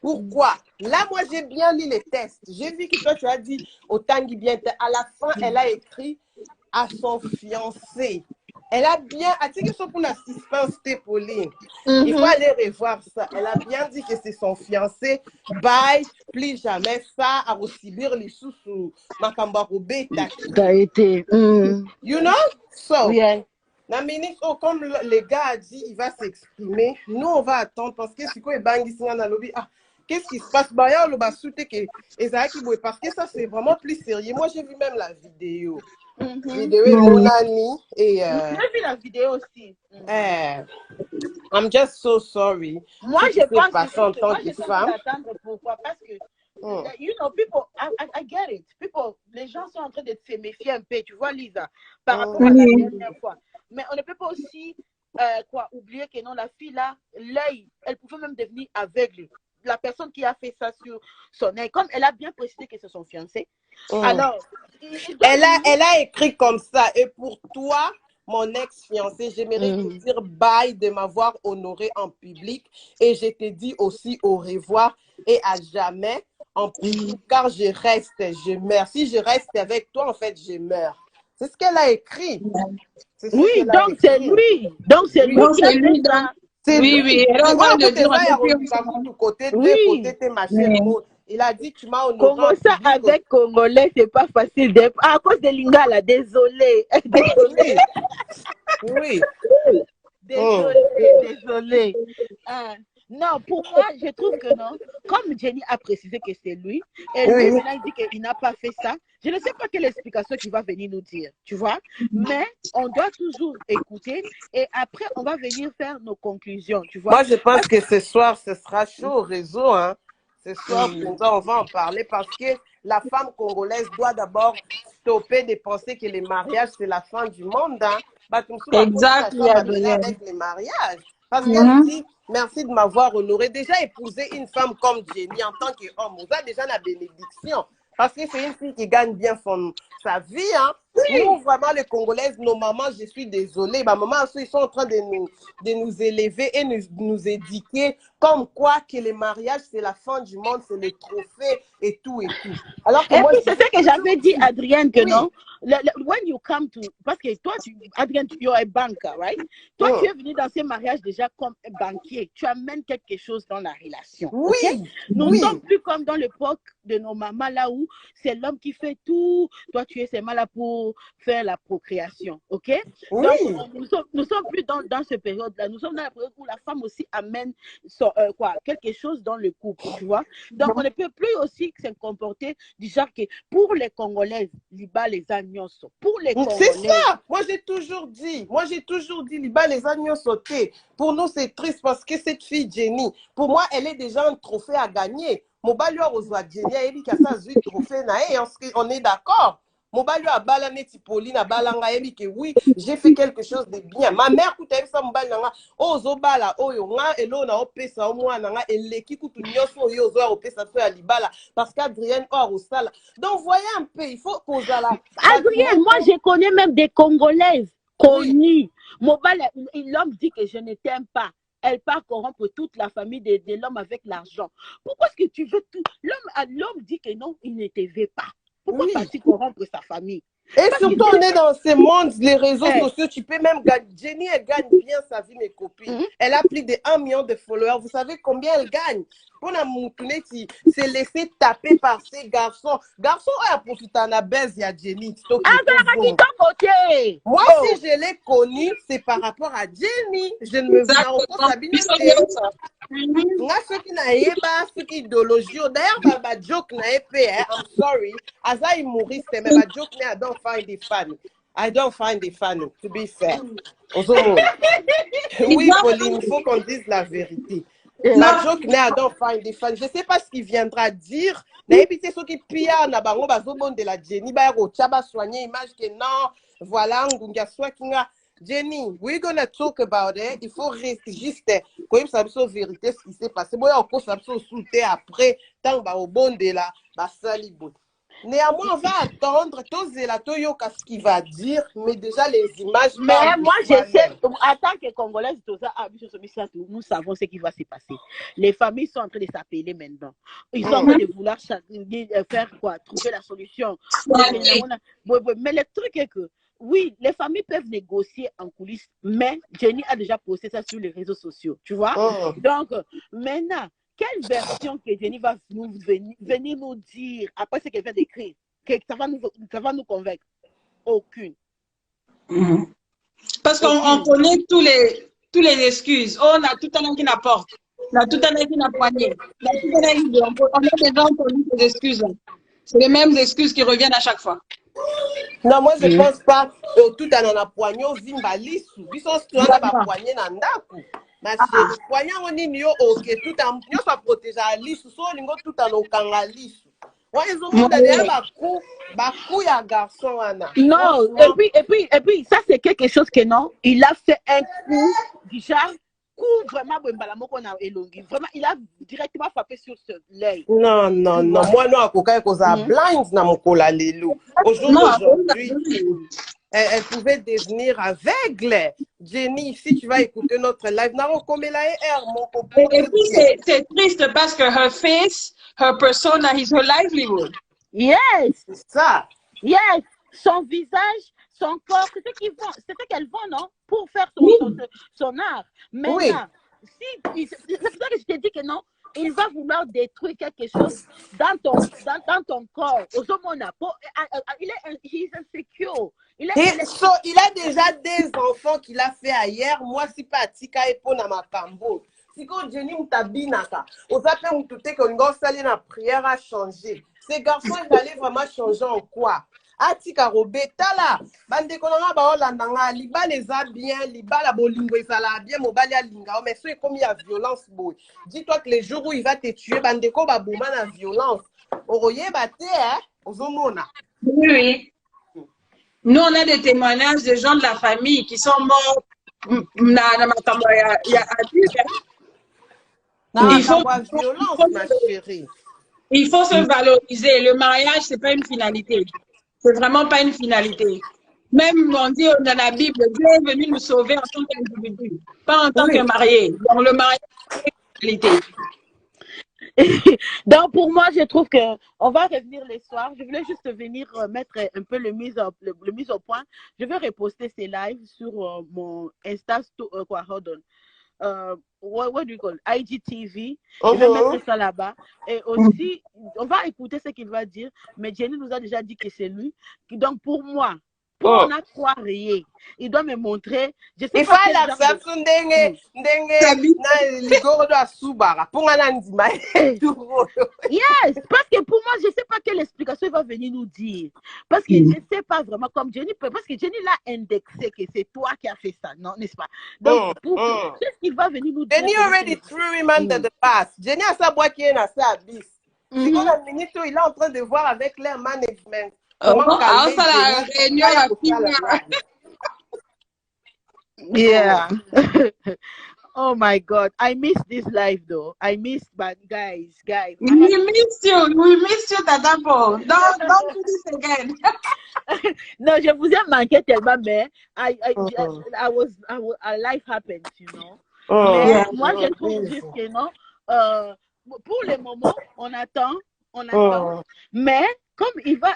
Pourquoi? Là, moi, j'ai bien lu les tests. J'ai vu que toi, tu as dit au Tanguy bien. À la fin, elle a écrit à son fiancé. Elle a bien, pour la suspense, Pauline. Il faut aller revoir ça. Elle a bien dit que c'est son fiancé. Bye, plus jamais ça, à recibir les sous Makambarobé. T'as été. You know? So, yeah. la ministre, comme le gars a dit, il va s'exprimer. Nous, on va attendre parce que si quoi est bangi dans lobby, ah, qu'est-ce qui se passe? Parce que ça, c'est vraiment plus sérieux. Moi, j'ai vu même la vidéo. Vidéo et mon ami. Et, j'ai vu la vidéo aussi. I'm just so sorry. Moi, je pense que en tant que femme. Pourquoi? Parce que, you know, people, I get it. People, les gens sont en train de se méfier un peu, tu vois, Lisa, par rapport à la dernière fois. Mais on ne peut pas aussi oublier que non, la fille là, l'œil, elle pouvait même devenir aveugle. La personne qui a fait ça sur son œil, comme elle a bien précisé que c'est son fiancé. Alors, elle a écrit comme ça. Et pour toi, mon ex-fiancé, j'aimerais te dire bye de m'avoir honoré en public. Et je te dis aussi au revoir et à jamais en public, car je reste, je meurs. Si je reste avec toi, en fait, je meurs. C'est ce qu'elle a écrit. Oui, donc c'est lui. Donc c'est lui qui a fait ça. Oui. Il a dit, tu m'as honoré. Comment ça avec Congolais, c'est pas facile. À cause de Lingala, désolé. Oui. Désolé. Non, pour moi, je trouve que non. Comme Jenny a précisé que c'est lui, et lui, maintenant, il dit qu'il n'a pas fait ça. Je ne sais pas quelle explication qu'il va venir nous dire, tu vois. Mais on doit toujours écouter et après, on va venir faire nos conclusions, tu vois. Moi, je pense que ce soir, ce sera chaud au réseau, hein. Ce soir, on va en parler parce que la femme congolaise doit d'abord stopper de penser que les mariages, c'est la fin du monde, hein. Exactement. Avec les mariages. Parce qu'elle dit, merci de m'avoir honoré. Déjà, épouser une femme comme Jenny en tant qu'homme, vous avez déjà la bénédiction. Parce que c'est une fille qui gagne bien sa vie. Hein. Nous, vraiment, les Congolaises, nos mamans, je suis désolée, ma maman, ils sont en train de nous élever et nous éduquer comme quoi que les mariages, c'est la fin du monde, c'est le trophée et tout et tout. Alors que et moi, puis, c'est ça que j'avais dit, Adrienne, que non, when you come to, parce que toi, Adrienne, tu es banker, right? Toi, tu es venu dans ces mariages déjà comme un banquier. Tu amènes quelque chose dans la relation. Oui. Okay? Nous ne sommes plus comme dans l'époque de nos mamans, là où c'est l'homme qui fait tout. Toi, tu es seulement là pour faire la procréation. OK? Oui. Donc, nous sommes plus dans cette période-là. Nous sommes dans la période où la femme aussi amène quelque chose dans le couple, tu vois? Donc, on ne peut plus aussi se comporter du genre que pour les Congolaises, Liba les agneaux sont. Pour les Congolais. C'est ça! Moi, j'ai toujours dit, Liba les agneaux sautés. Pour nous, c'est triste parce que cette fille, Jenny, pour moi, elle est déjà un trophée à gagner. Mobali a reçu Jenny, elle a ça, trophée, on est d'accord. Mobali a bala neti Pauline, a balanga, elle dit que oui, j'ai fait quelque chose de bien. Ma mère, quand elle ça, mobali nanga, ozo bala, oyo, nga, elo na opesa, omwa nanga, eleki kutu nyoso, yo, ozo opesa, so ya libala, parce qu'Adrienne, au sala. Donc, voyez un peu, il faut qu'on a la. Adrienne, moi, je connais même des Congolaises connues. Mobali, l'homme dit que je ne t'aime pas. Elle part corrompre toute la famille de l'homme avec l'argent. Pourquoi est-ce que tu veux tout? L'homme dit que non, il ne te veut pas. Pourquoi vas-tu corrompre sa famille? Et surtout, on est dans ces mondes, les réseaux sociaux, tu peux même gagner. Jenny, elle gagne bien sa vie, mes copines. Elle a plus de 1 million de followers. Vous savez combien elle gagne? Pour la moutonner, c'est laisser taper par ces garçons. Garçons, elle profite en a baise, il y a Jenny. Moi, si je l'ai connue, c'est par rapport à Jenny. Je ne me vois pas moi, ceux qui n'ont pas cette idéologie, d'ailleurs, ma joke n'a pas, I'm sorry. As I humoriste, mais ma joke n'a, I don't find it funny. I don't find it funny, to be fair. Oui, Pauline, il faut qu'on dise la vérité. Ma joke n'a, I don't find it funny. Je ne sais pas ce qu'il viendra dire. N'importe ceux qui pillent, na bango bazobon de la Jenny, ba ro chaba soigner image que non, voilà, ngunga soit kinga. Jenny, we're gonna talk about it. Il faut rester juste quand même savoir la vérité ce qui s'est passé. Moi, encore ça se souter après tant ba au bon de la ba sali bon. Néanmoins, on va attendre tous la toyoka ce qu'il va dire, mais déjà les images. Mais moi, je sais, en tant que Congolaise, nous savons ce qui va se passer. Les familles sont en train de s'appeler maintenant. Ils sont en train de vouloir faire quoi? Trouver la solution. Mais le truc est que oui, les familles peuvent négocier en coulisses, mais Jenny a déjà posté ça sur les réseaux sociaux, tu vois. Donc, maintenant, quelle version que Jenny va venir nous dire après ce qu'elle vient d'écrire, que ça va nous convaincre? Aucune. Parce qu'on connaît tous les excuses. Oh, on a tout un homme qui n'apporte. On a tout un homme qui n'a poigné. On a déjà entendu ces excuses. C'est les mêmes excuses qui reviennent à chaque fois. Non, moi je pense pas tout en a poigné au zimbalisu. Biso tu as pas poigné dans ndaku. Ma chérie, poigné on ni yo OK tout en yo soit protéger à lisu so lingo tout en okanga lisu. Ouais, ils ont monté derrière ba cou ya garçon ana. Non, et puis ça c'est quelque chose que non, il a fait un coup du genre vraiment vraiment il a directement frappé sur l'œil. Non, moi non akoka koza blind na mokola lelo. Aujourd'hui, elle pouvait devenir aveugle. Jenny, si tu vas écouter notre live, et puis c'est triste parce que her face, her persona is her livelihood. Yes. C'est ça. Yes. Son visage, son corps, c'est ce qu'elle vend, non? Pour faire son art. Maintenant, c'est pour ça que je te dis que non, il va vouloir détruire quelque chose dans ton corps. Il est insécure. Il a déjà des enfants qu'il a fait ailleurs. Moi, si pas Tika et Pona Makambo. Si quand Jenny Mtabinaka, on s'appelle Moutoute que l'on s'allie la prière a changé. Ces garçons, ils allaient vraiment changer en quoi? Atika Robeta là, bande konanga ba olandanga liba les a bien, liba la bolingo ezala bien, mobali a linga, mais c'est comme il y a violence boy. Dis-toi que les jours où il va te tuer, bande ko ba bouma na violence. Oroye bate ozomona. Oui. Nous on a des témoignages de gens de la famille qui sont morts il faut se valoriser. Le mariage, c'est pas une finalité. C'est vraiment pas une finalité. Même on dit dans la Bible, Dieu est venu nous sauver en tant qu'individu, pas en tant que marié. Donc le mariage, c'est une finalité. Donc pour moi, je trouve que on va revenir les soirs. Je voulais juste venir mettre un peu le mise au point. Je vais reposter ces lives sur mon Insta, hold on. What do you call IGTV. Je vais mettre ça là-bas. Et aussi, on va écouter ce qu'il va dire. Mais Jenny nous a déjà dit que c'est lui. Donc pour moi, pour n'a croire, il doit me montrer. Je sais il pas faut la faire ndenge na ligoro do asubara pour anandima. Yes, parce que pour moi, je sais pas quelle explication il va venir nous dire. Parce que je sais pas vraiment comme Jenny, parce que Jenny l'a indexé que c'est toi qui as fait ça, non, n'est-ce pas? Donc, qu'est-ce qu'il va venir nous dire? Jenny already threw him under the bus. Jenny a sa boîte qui est dans sa abysse. C'est comme la minute où il est en train de voir avec leur management. Yeah. Oh my God, I miss this life though. I miss, but guys. We miss you, Tata Paul. Don't do this again. No, je vous ai manqué tellement, mais life happens, you know. Mais moi, je trouve juste que non. Pour le moment, on attend. Mais comme il va,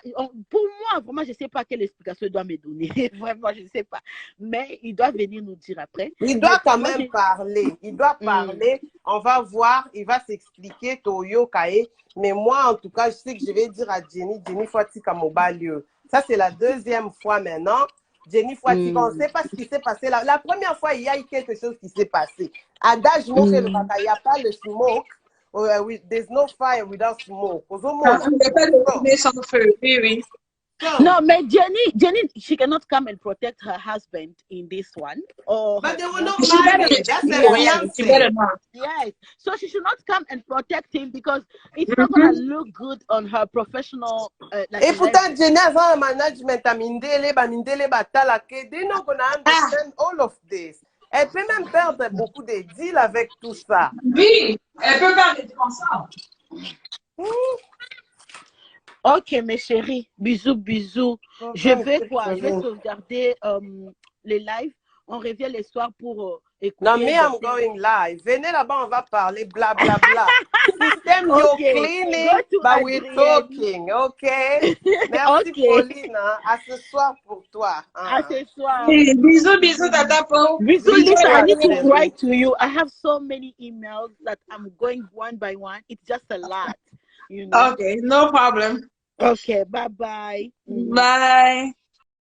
pour moi, vraiment, je ne sais pas quelle explication il doit me donner. Vraiment, je ne sais pas. Mais il doit venir nous dire après. Il doit quand Moi, même parler. Il doit parler. On va voir. Il va s'expliquer. Toyo Kae. Mais moi, en tout cas, je sais que je vais dire à Jenny Fouati Kamobalio. Ça, c'est la deuxième fois maintenant. Jenny Fouati, on ne sait pas ce qui s'est passé. La première fois, il y a eu quelque chose qui s'est passé. Adage, il n'y a pas le smoke. There's no fire without smoke. Il n'y a pas de fumée sans feu. Oui, oui. No, but Jenny, she cannot come and protect her husband in this one. But they were not married. That's a fiance. Yes. So she should not come and protect him because it's not going to look good on her professional. Et pourtant, Jenny has a management. They're not going to understand all of this. Elle peut même perdre beaucoup de deals avec tout ça. Oui, elle peut perdre des consorts. Ok, mes chéris, bisous, bisous. Je vais sauvegarder les lives. On revient les soirs pour écouter. Non, mais I'm going live. Venez là-bas, on va parler, bla, bla, bla. System, you're cleaning, but we're talking, ok? Merci, Pauline. À ce soir pour toi. À ce soir. Bisous, bisous, Tata Pau. Bisous, Lisa. I need to write to you. I have so many emails that I'm going one by one. It's just a lot. You know? Okay, no problem. Okay, bye-bye. Bye.